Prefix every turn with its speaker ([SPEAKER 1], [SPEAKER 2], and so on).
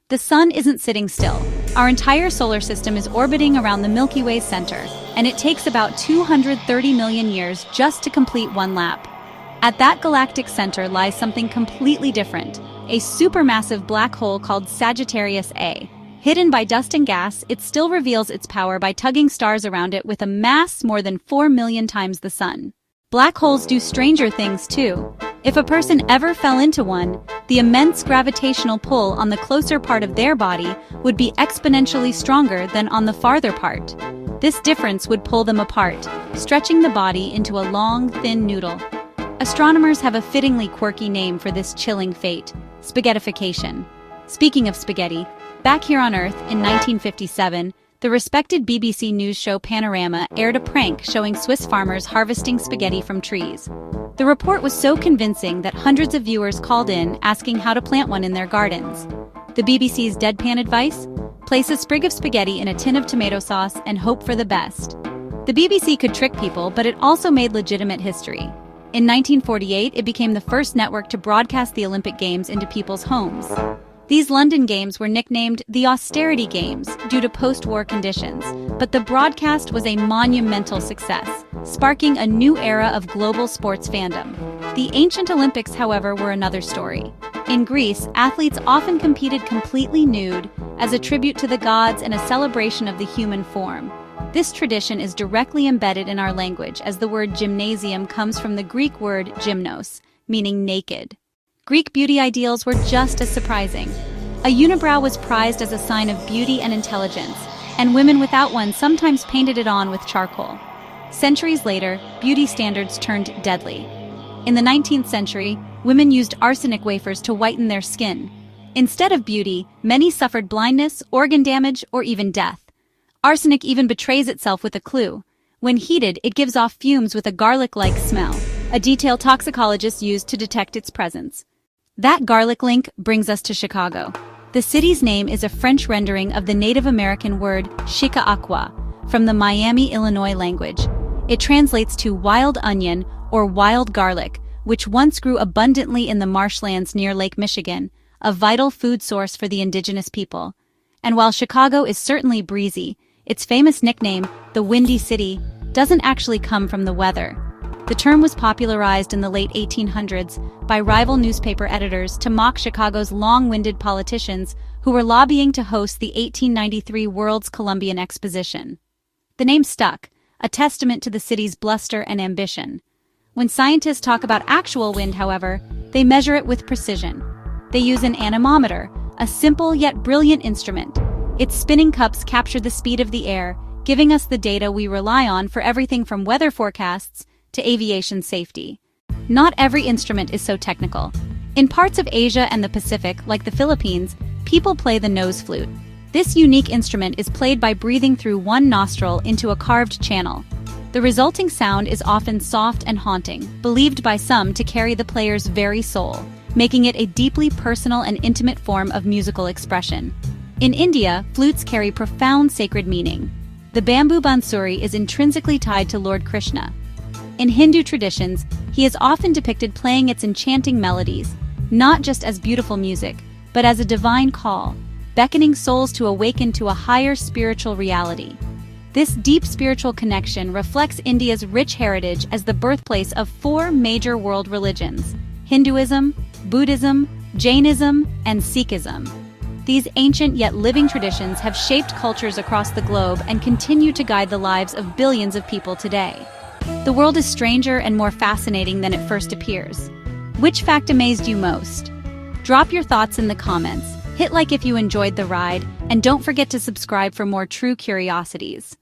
[SPEAKER 1] The sun isn't sitting still. Our entire solar system is orbiting around the Milky Way's center, and it takes about 230 million years just to complete one lap. At that galactic center lies something completely different, a supermassive black hole called Sagittarius A. Hidden by dust and gas, it still reveals its power by tugging stars around it with a mass more than 4 million times the sun. Black holes do stranger things too. If a person ever fell into one, the immense gravitational pull on the closer part of their body would be exponentially stronger than on the farther part. This difference would pull them apart, stretching the body into a long, thin noodle. Astronomers have a fittingly quirky name for this chilling fate: spaghettification. Speaking of spaghetti, back here on Earth in 1957, the respected BBC news show Panorama aired a prank showing Swiss farmers harvesting spaghetti from trees. The report was so convincing that hundreds of viewers called in asking how to plant one in their gardens. The BBC's deadpan advice? Place a sprig of spaghetti in a tin of tomato sauce and hope for the best. The BBC could trick people, but it also made legitimate history. In 1948, it became the first network to broadcast the Olympic Games into people's homes. These London Games were nicknamed the Austerity Games due to post-war conditions, but the broadcast was a monumental success, sparking a new era of global sports fandom. The ancient Olympics, however, were another story. In Greece, athletes often competed completely nude as a tribute to the gods and a celebration of the human form. This tradition is directly embedded in our language, as the word gymnasium comes from the Greek word gymnos, meaning naked. Greek beauty ideals were just as surprising. A unibrow was prized as a sign of beauty and intelligence, and women without one sometimes painted it on with charcoal. Centuries later, beauty standards turned deadly. In the 19th century, women used arsenic wafers to whiten their skin. Instead of beauty, many suffered blindness, organ damage, or even death. Arsenic even betrays itself with a clue. When heated, it gives off fumes with a garlic-like smell, a detail toxicologists used to detect its presence. That garlic link brings us to Chicago. The city's name is a French rendering of the Native American word chica aqua, from the Miami, Illinois language. It translates to wild onion or wild garlic, which once grew abundantly in the marshlands near Lake Michigan, a vital food source for the indigenous people. And while Chicago is certainly breezy, its famous nickname, the Windy City, doesn't actually come from the weather. The term was popularized in the late 1800s by rival newspaper editors to mock Chicago's long-winded politicians who were lobbying to host the 1893 World's Columbian Exposition. The name stuck, a testament to the city's bluster and ambition. When scientists talk about actual wind, however, they measure it with precision. They use an anemometer, a simple yet brilliant instrument. Its spinning cups capture the speed of the air, giving us the data we rely on for everything from weather forecasts to aviation safety. Not every instrument is so technical. In parts of Asia and the Pacific, like the Philippines, people play the nose flute. This unique instrument is played by breathing through one nostril into a carved channel. The resulting sound is often soft and haunting, believed by some to carry the player's very soul, making it a deeply personal and intimate form of musical expression. In India, flutes carry profound sacred meaning. The bamboo bansuri is intrinsically tied to Lord Krishna. In Hindu traditions, he is often depicted playing its enchanting melodies, not just as beautiful music, but as a divine call, beckoning souls to awaken to a higher spiritual reality. This deep spiritual connection reflects India's rich heritage as the birthplace of 4 major world religions: Hinduism, Buddhism, Jainism, and Sikhism. These ancient yet living traditions have shaped cultures across the globe and continue to guide the lives of billions of people today. The world is stranger and more fascinating than it first appears. Which fact amazed you most? Drop your thoughts in the comments, hit like if you enjoyed the ride, and don't forget to subscribe for more true curiosities.